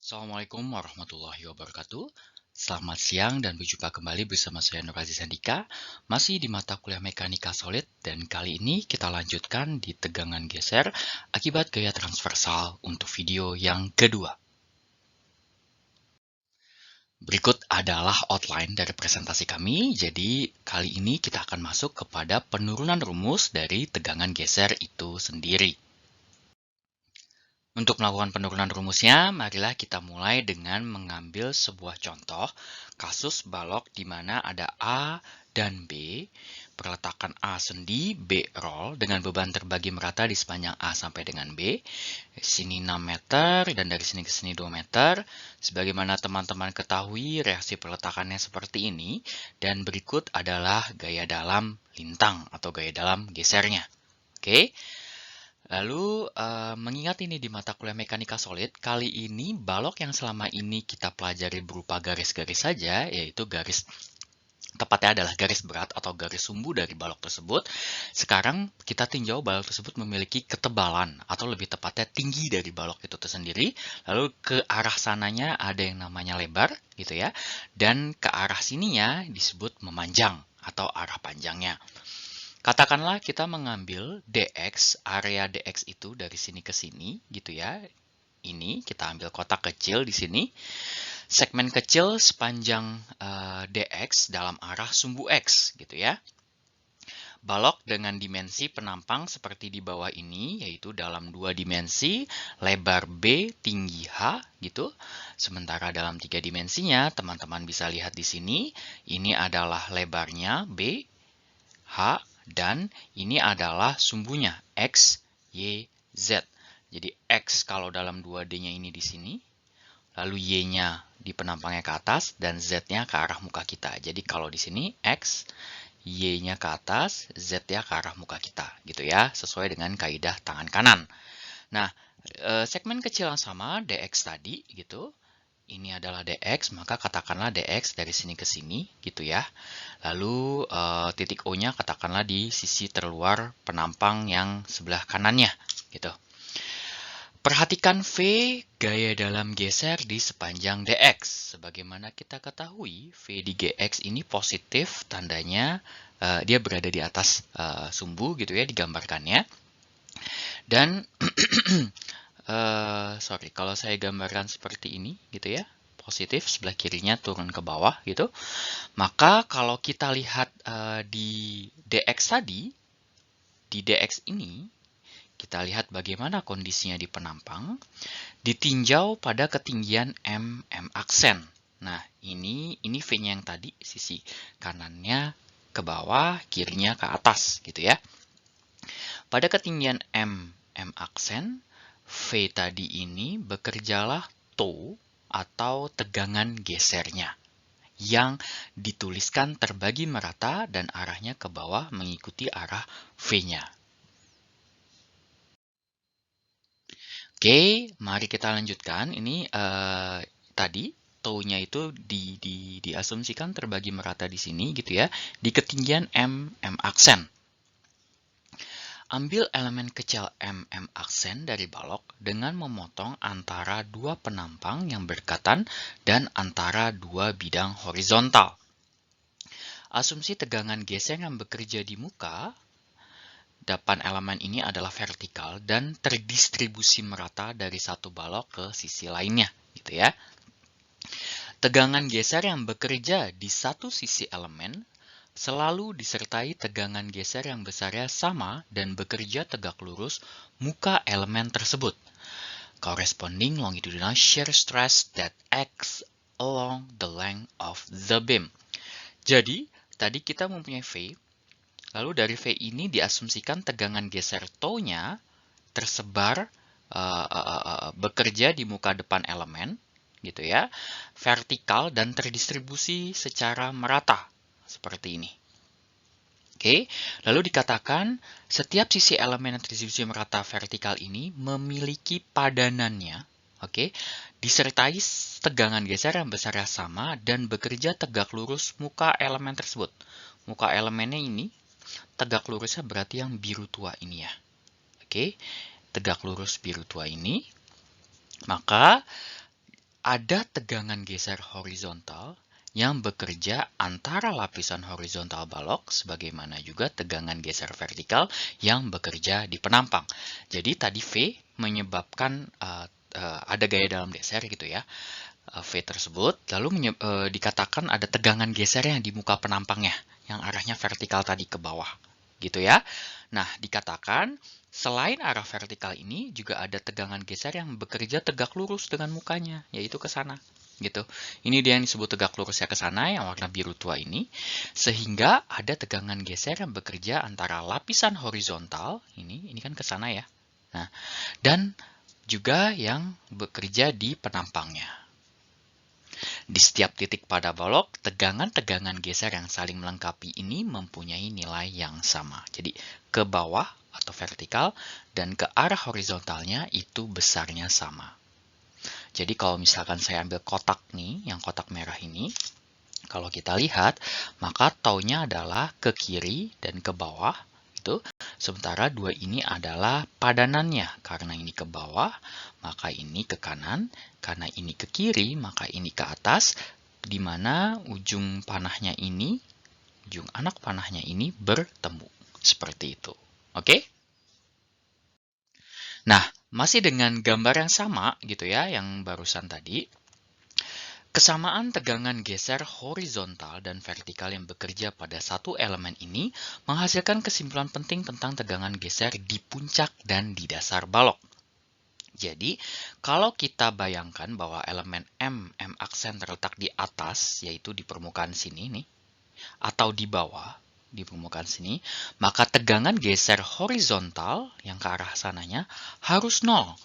Assalamualaikum warahmatullahi wabarakatuh. Selamat siang dan berjumpa kembali bersama saya Nur Aziz Andika, masih di mata kuliah Mekanika Solid, dan kali ini kita lanjutkan di tegangan geser akibat gaya transversal untuk video yang kedua. Berikut adalah outline dari presentasi kami, jadi kali ini kita akan masuk kepada penurunan rumus dari tegangan geser itu sendiri. Untuk melakukan penurunan rumusnya, marilah kita mulai dengan mengambil sebuah contoh kasus balok di mana ada A dan B, perletakan A sendi, B roll dengan beban terbagi merata di sepanjang A sampai dengan B, sini 6 meter dan dari sini ke sini 2 meter. Sebagaimana teman-teman ketahui, reaksi perletakannya seperti ini, dan berikut adalah gaya dalam lintang atau gaya dalam gesernya. Oke. Lalu, mengingat ini di mata kuliah Mekanika Solid, kali ini balok yang selama ini kita pelajari berupa garis-garis saja, yaitu garis tepatnya adalah garis berat atau garis sumbu dari balok tersebut. Sekarang kita tinjau balok tersebut memiliki ketebalan atau lebih tepatnya tinggi dari balok itu tersendiri. Lalu ke arah sananya ada yang namanya lebar, gitu ya. Dan ke arah sininya disebut memanjang atau arah panjangnya. Katakanlah kita mengambil DX, area DX itu dari sini ke sini, gitu ya. Ini kita ambil kotak kecil di sini. Segmen kecil sepanjang DX dalam arah sumbu X, gitu ya. Balok dengan dimensi penampang seperti di bawah ini, yaitu dalam 2 dimensi, lebar B, tinggi H, gitu. Sementara dalam 3 dimensinya, teman-teman bisa lihat di sini, ini adalah lebarnya B, H, dan ini adalah sumbunya X, Y, Z. Jadi X kalau dalam 2D-nya ini di sini, lalu Y-nya di penampangnya ke atas, dan Z-nya ke arah muka kita. Jadi kalau di sini X, Y-nya ke atas, Z-nya ke arah muka kita, gitu ya, sesuai dengan kaidah tangan kanan. Nah, segmen kecil yang sama, DX tadi, gitu, ini adalah DX, maka katakanlah DX dari sini ke sini, gitu ya. Lalu titik O-nya katakanlah di sisi terluar penampang yang sebelah kanannya, gitu. Perhatikan V, gaya dalam geser di sepanjang DX. Sebagaimana kita ketahui, V di GX ini positif, tandanya dia berada di atas sumbu gitu ya, digambarkannya. Dan, sorry, kalau saya gambarkan seperti ini gitu ya, positif, sebelah kirinya turun ke bawah gitu. Maka kalau kita lihat di DX tadi, di DX ini, kita lihat bagaimana kondisinya di penampang, ditinjau pada ketinggian M aksen. Nah, ini V-nya yang tadi, sisi kanannya ke bawah, kirinya ke atas, gitu ya. Pada ketinggian M aksen, V tadi ini bekerjalah toe atau tegangan gesernya yang dituliskan terbagi merata dan arahnya ke bawah mengikuti arah V-nya. Oke, mari kita lanjutkan. Ini tadi toe-nya itu diasumsikan terbagi merata di sini gitu ya, di ketinggian M aksen. Ambil elemen kecil M aksen dari balok dengan memotong antara dua penampang yang berdekatan dan antara dua bidang horizontal. Asumsi tegangan geser yang bekerja di muka, depan elemen ini adalah vertikal dan terdistribusi merata dari satu balok ke sisi lainnya, gitu ya. Tegangan geser yang bekerja di satu sisi elemen selalu disertai tegangan geser yang besarnya sama dan bekerja tegak lurus muka elemen tersebut. Corresponding longitudinal shear stress that acts along the length of the beam. Jadi, tadi kita mempunyai V, lalu dari V ini diasumsikan tegangan geser toe-nya tersebar bekerja di muka depan elemen, gitu ya, vertikal dan terdistribusi secara merata seperti ini. Oke, lalu dikatakan setiap sisi elemen yang terdistribusi merata vertikal ini memiliki padanannya, oke, disertai tegangan geser yang besarnya sama dan bekerja tegak lurus muka elemen tersebut. Muka elemennya ini tegak lurusnya berarti yang biru tua ini ya. Oke, tegak lurus biru tua ini. Maka ada tegangan geser horizontal yang bekerja antara lapisan horizontal balok, sebagaimana juga tegangan geser vertikal yang bekerja di penampang. Jadi tadi V menyebabkan ada gaya dalam geser gitu ya, V tersebut, lalu dikatakan ada tegangan gesernya di muka penampangnya, yang arahnya vertikal tadi ke bawah, gitu ya. Nah, dikatakan selain arah vertikal ini juga ada tegangan geser yang bekerja tegak lurus dengan mukanya, yaitu ke sana. Gitu. Ini dia yang disebut tegak lurusnya ke sana, yang warna biru tua ini. Sehingga ada tegangan geser yang bekerja antara lapisan horizontal, ini kan ke sana ya. Nah, dan juga yang bekerja di penampangnya. Di setiap titik pada balok, tegangan-tegangan geser yang saling melengkapi ini mempunyai nilai yang sama. Jadi, ke bawah atau vertikal dan ke arah horizontalnya itu besarnya sama. Jadi, kalau misalkan saya ambil kotak nih, yang kotak merah ini, kalau kita lihat, maka taunya adalah ke kiri dan ke bawah. Itu. Sementara dua ini adalah padanannya. Karena ini ke bawah, maka ini ke kanan. Karena ini ke kiri, maka ini ke atas. Di mana ujung panahnya ini, ujung anak panahnya ini bertemu. Seperti itu. Oke? Nah, masih dengan gambar yang sama gitu ya, yang barusan tadi. Kesamaan tegangan geser horizontal dan vertikal yang bekerja pada satu elemen ini menghasilkan kesimpulan penting tentang tegangan geser di puncak dan di dasar balok. Jadi, kalau kita bayangkan bahwa elemen M aksen terletak di atas, yaitu di permukaan sini nih, atau di bawah, di permukaan sini, maka tegangan geser horizontal yang ke arah sananya harus 0.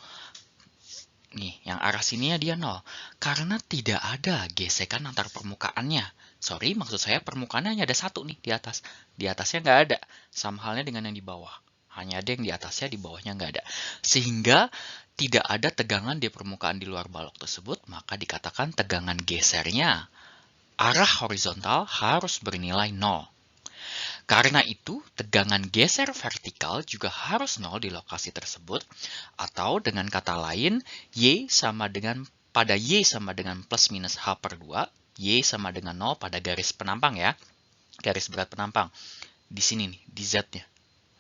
Nih, yang arah sininya dia 0. Karena tidak ada gesekan antar permukaannya. Sorry, maksud saya permukaannya hanya ada satu nih di atas. Di atasnya nggak ada. Sama halnya dengan yang di bawah. Hanya ada yang di atasnya, di bawahnya nggak ada. Sehingga tidak ada tegangan di permukaan di luar balok tersebut, maka dikatakan tegangan gesernya arah horizontal harus bernilai 0. Karena itu, tegangan geser vertikal juga harus 0 di lokasi tersebut, atau dengan kata lain, pada Y sama dengan plus minus H per 2, Y sama dengan 0 pada garis penampang ya, garis berat penampang. Di sini nih, di Z-nya.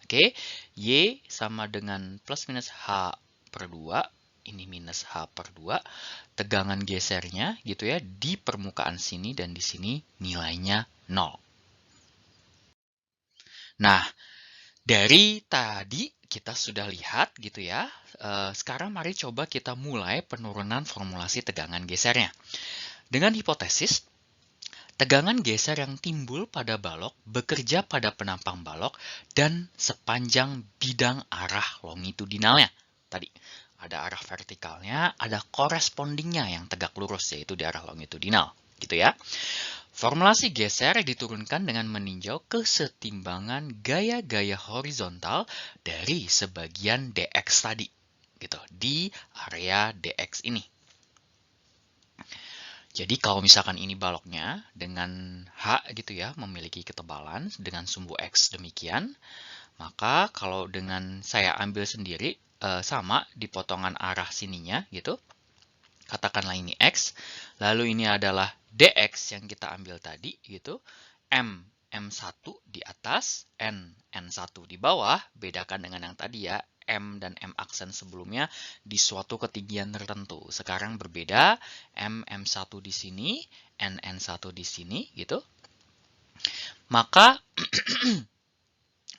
Oke, Y sama dengan plus minus H per 2, ini minus H per 2, tegangan gesernya gitu ya, di permukaan sini dan di sini nilainya 0. Nah, dari tadi kita sudah lihat gitu ya. Sekarang mari coba kita mulai penurunan formulasi tegangan gesernya. Dengan hipotesis, tegangan geser yang timbul pada balok bekerja pada penampang balok dan sepanjang bidang arah longitudinalnya. Tadi ada arah vertikalnya, ada korespondingnya yang tegak lurus yaitu di arah longitudinal, gitu ya. Formulasi geser diturunkan dengan meninjau kesetimbangan gaya-gaya horizontal dari sebagian dx tadi, gitu, di area dx ini. Jadi kalau misalkan ini baloknya dengan H gitu ya, memiliki ketebalan dengan sumbu X demikian, maka kalau dengan saya ambil sendiri, sama di potongan arah sininya gitu, katakanlah ini X, lalu ini adalah DX yang kita ambil tadi, gitu. M1 di atas, N1 di bawah, bedakan dengan yang tadi ya, M dan M aksen sebelumnya di suatu ketinggian tertentu. Sekarang berbeda, M1 di sini, N1 di sini, gitu. Maka,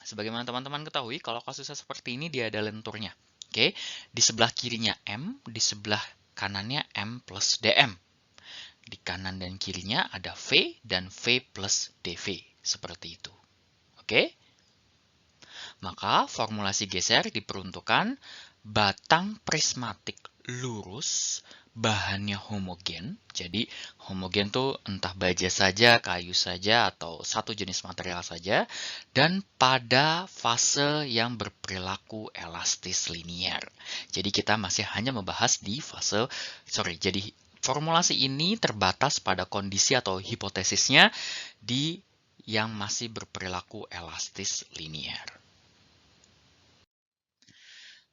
sebagaimana teman-teman ketahui, kalau kasusnya seperti ini, dia ada lenturnya. Oke, di sebelah kirinya M, di sebelah kanannya M plus DM. Di kanan dan kirinya ada V dan V plus DV. Seperti itu. Oke? Maka formulasi geser diperuntukkan batang prismatik lurus, bahannya homogen. Jadi homogen tuh entah baja saja, kayu saja, atau satu jenis material saja. Dan pada fase yang berperilaku elastis linier. Jadi kita masih hanya membahas di fase, jadi formulasi ini terbatas pada kondisi atau hipotesisnya di yang masih berperilaku elastis linier.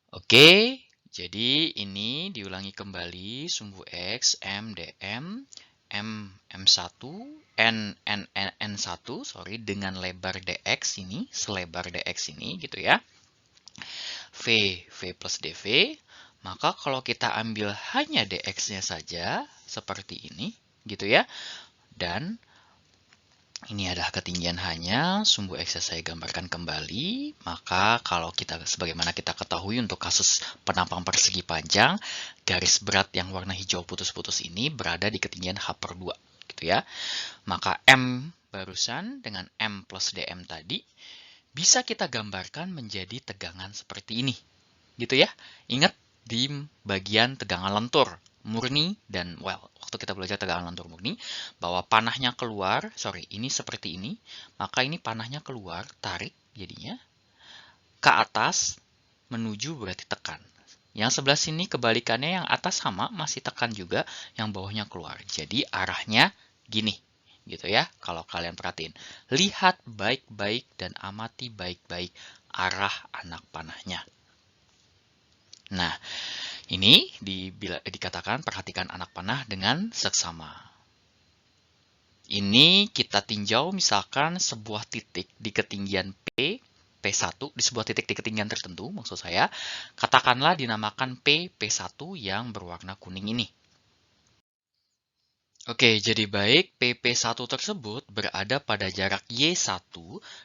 Oke, Jadi ini diulangi kembali sumbu X, M, DM, M1, N1, sorry, dengan lebar DX ini, selebar DX ini gitu ya. V plus DV, maka kalau kita ambil hanya DX-nya saja, seperti ini gitu ya. Dan ini adalah ketinggian hanya, sumbu X saya gambarkan kembali, maka kalau kita, sebagaimana kita ketahui untuk kasus penampang persegi panjang, garis berat yang warna hijau putus-putus ini berada di ketinggian H/2, gitu ya. Maka M barusan dengan M plus DM tadi, bisa kita gambarkan menjadi tegangan seperti ini, gitu ya. Ingat di bagian tegangan lentur murni dan waktu kita belajar tegangan lentur murni bahwa panahnya keluar, ini seperti ini, maka ini panahnya keluar, tarik jadinya ke atas menuju berarti tekan. Yang sebelah sini kebalikannya, yang atas sama masih tekan juga, yang bawahnya keluar. Jadi arahnya gini, gitu ya. Kalau kalian perhatiin, lihat baik-baik dan amati baik-baik arah anak panahnya. Nah, ini dikatakan perhatikan anak panah dengan seksama. Ini kita tinjau misalkan sebuah titik di ketinggian P1, di sebuah titik di ketinggian tertentu, maksud saya, katakanlah dinamakan P1 yang berwarna kuning ini. Oke, jadi baik, PP1 tersebut berada pada jarak Y1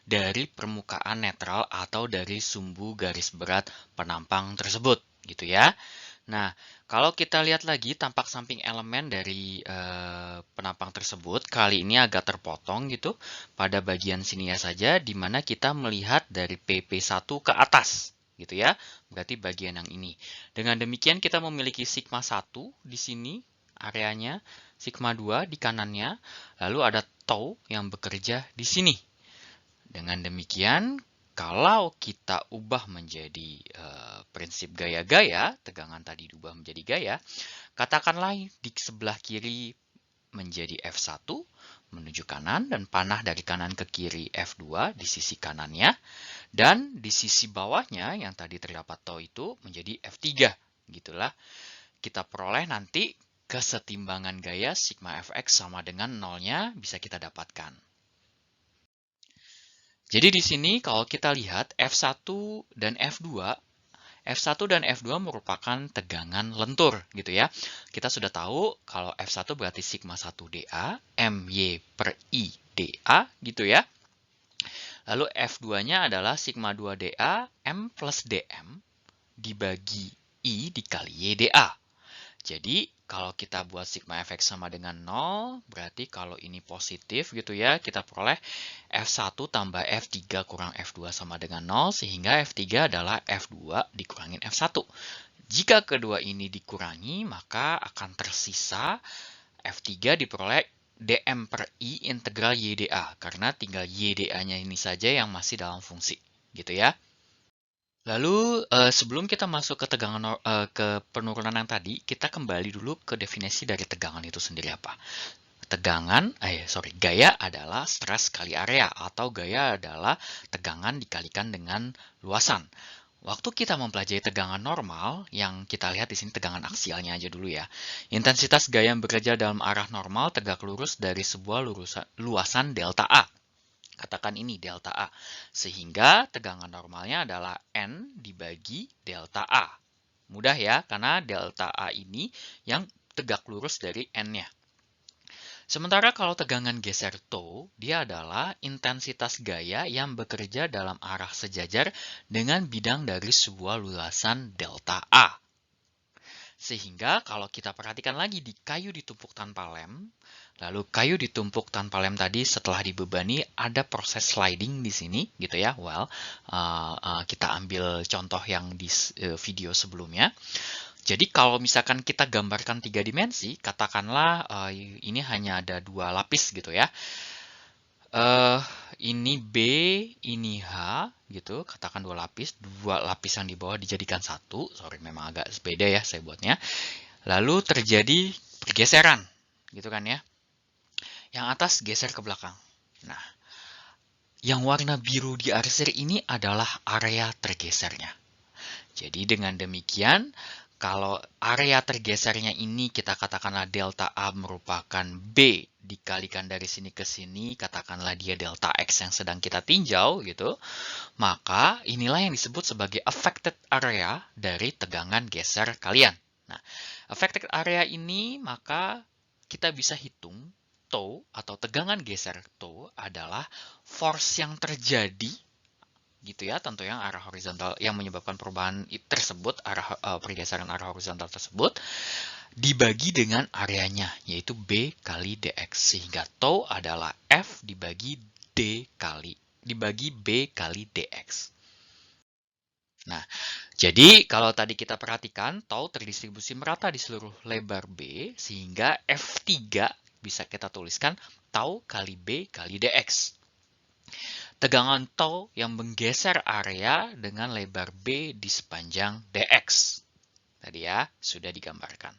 dari permukaan netral atau dari sumbu garis berat penampang tersebut, gitu ya. Nah, kalau kita lihat lagi tampak samping elemen dari penampang tersebut, kali ini agak terpotong gitu pada bagian sini ya saja, di mana kita melihat dari PP1 ke atas, gitu ya. Berarti bagian yang ini. Dengan demikian kita memiliki sigma 1 di sini, areanya, sigma 2 di kanannya, lalu ada tau yang bekerja di sini. Dengan demikian, kalau kita ubah menjadi prinsip gaya-gaya, tegangan tadi diubah menjadi gaya, katakanlah di sebelah kiri menjadi F1 menuju kanan dan panah dari kanan ke kiri F2 di sisi kanannya, dan di sisi bawahnya yang tadi terdapat tau itu menjadi F3. Gitulah kita peroleh nanti kesetimbangan gaya sigma Fx sama dengan nolnya bisa kita dapatkan. Jadi di sini kalau kita lihat F1 dan F2, F1 dan F2 merupakan tegangan lentur gitu ya. Kita sudah tahu kalau F1 berarti sigma 1 dA, My per I dA gitu ya. Lalu F2-nya adalah sigma 2 dA, M plus dM dibagi I dikali Y dA. Jadi, kalau kita buat sigma Fx sama dengan 0, berarti kalau ini positif gitu ya, kita peroleh F1 tambah F3 kurang F2 sama dengan 0, sehingga F3 adalah F2 dikurangin F1. Jika kedua ini dikurangi, maka akan tersisa F3 diperoleh dm per I integral YdA, karena tinggal YdA-nya ini saja yang masih dalam fungsi, gitu ya. Lalu sebelum kita masuk ke tegangan ke penurunan yang tadi, kita kembali dulu ke definisi dari tegangan itu sendiri apa. Gaya adalah stres kali area, atau gaya adalah tegangan dikalikan dengan luasan. Waktu kita mempelajari tegangan normal, yang kita lihat di sini tegangan aksialnya aja dulu ya. Intensitas gaya yang bekerja dalam arah normal tegak lurus dari sebuah luasan delta A. Katakan ini delta A. Sehingga tegangan normalnya adalah N dibagi delta A. Mudah ya, karena delta A ini yang tegak lurus dari N-nya. Sementara kalau tegangan geser tau, dia adalah intensitas gaya yang bekerja dalam arah sejajar dengan bidang dari sebuah luasan delta A. Sehingga kalau kita perhatikan lagi di kayu ditumpuk tanpa lem, lalu kayu ditumpuk tanpa lem tadi setelah dibebani ada proses sliding di sini gitu ya. Kita ambil contoh yang di video sebelumnya. Jadi kalau misalkan kita gambarkan 3 dimensi, katakanlah ini hanya ada 2 lapis gitu ya. Ini B, ini H, gitu. Katakan 2 lapis. 2 lapis yang di bawah dijadikan 1. Memang agak beda ya saya buatnya. Lalu terjadi pergeseran, gitu kan ya. Yang atas geser ke belakang. Nah, yang warna biru di arsir ini adalah area tergesernya. Jadi dengan demikian, kalau area tergesernya ini kita katakanlah delta A merupakan B dikalikan dari sini ke sini, katakanlah dia delta X yang sedang kita tinjau gitu, maka inilah yang disebut sebagai affected area dari tegangan geser kalian. Nah, affected area ini maka kita bisa hitung tow atau tegangan geser tow adalah force yang terjadi gitu ya, tentu yang arah horizontal yang menyebabkan perubahan tersebut, pergeseran arah horizontal tersebut dibagi dengan areanya, yaitu B kali dx, sehingga tau adalah F dibagi B kali dx. Nah, jadi kalau tadi kita perhatikan, tau terdistribusi merata di seluruh lebar B, sehingga F3 bisa kita tuliskan tau kali B kali dx. Tegangan tau yang menggeser area dengan lebar B di sepanjang dx. Tadi ya, sudah digambarkan.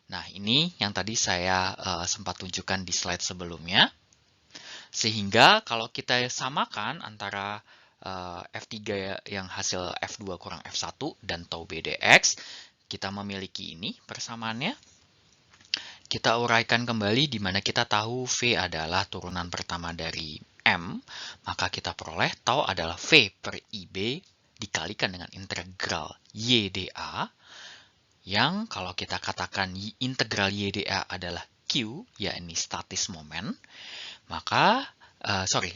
Nah, ini yang tadi saya sempat tunjukkan di slide sebelumnya. Sehingga kalau kita samakan antara F3 yang hasil F2 kurang F1 dan tau B dx, kita memiliki ini persamaannya. Kita uraikan kembali di mana kita tahu V adalah turunan pertama dari M, maka kita peroleh tau adalah V per IB dikalikan dengan integral YdA, yang kalau kita katakan integral YdA adalah Q, yakni statis moment, maka,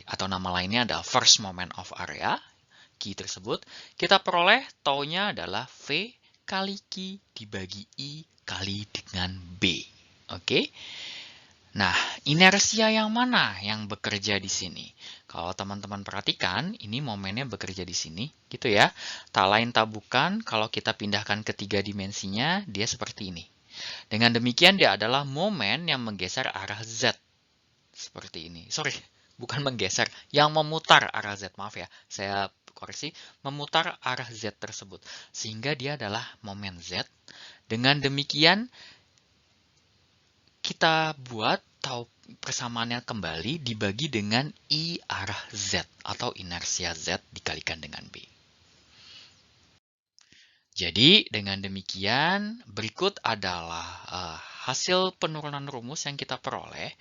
atau nama lainnya adalah first moment of area, Q tersebut, kita peroleh taunya adalah V kali Q dibagi I kali dengan B. Oke? Nah, inersia yang mana yang bekerja di sini? Kalau teman-teman perhatikan, ini momennya bekerja di sini, gitu ya. Tak lain tak bukan, kalau kita pindahkan ke 3 dimensinya, dia seperti ini. Dengan demikian, dia adalah momen yang menggeser arah Z. Seperti ini. Sorry, bukan menggeser, yang memutar arah Z. Maaf ya, saya koreksi, memutar arah Z tersebut. Sehingga dia adalah momen Z. Dengan demikian, kita buat tau persamaannya kembali dibagi dengan I arah Z atau inersia Z dikalikan dengan B. Jadi dengan demikian berikut adalah hasil penurunan rumus yang kita peroleh.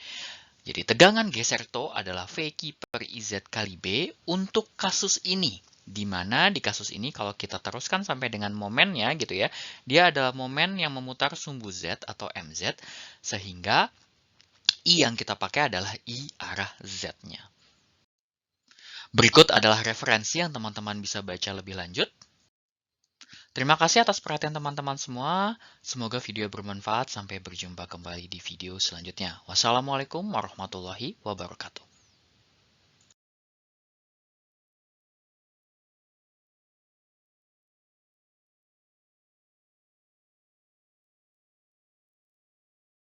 Jadi tegangan geser tau adalah VQ per IZ kali B untuk kasus ini. Di mana di kasus ini kalau kita teruskan sampai dengan momennya gitu ya, dia adalah momen yang memutar sumbu Z atau MZ, sehingga I yang kita pakai adalah I arah Z-nya. Berikut adalah referensi yang teman-teman bisa baca lebih lanjut. Terima kasih atas perhatian teman-teman semua. Semoga video bermanfaat. Sampai berjumpa kembali di video selanjutnya. Wassalamualaikum warahmatullahi wabarakatuh.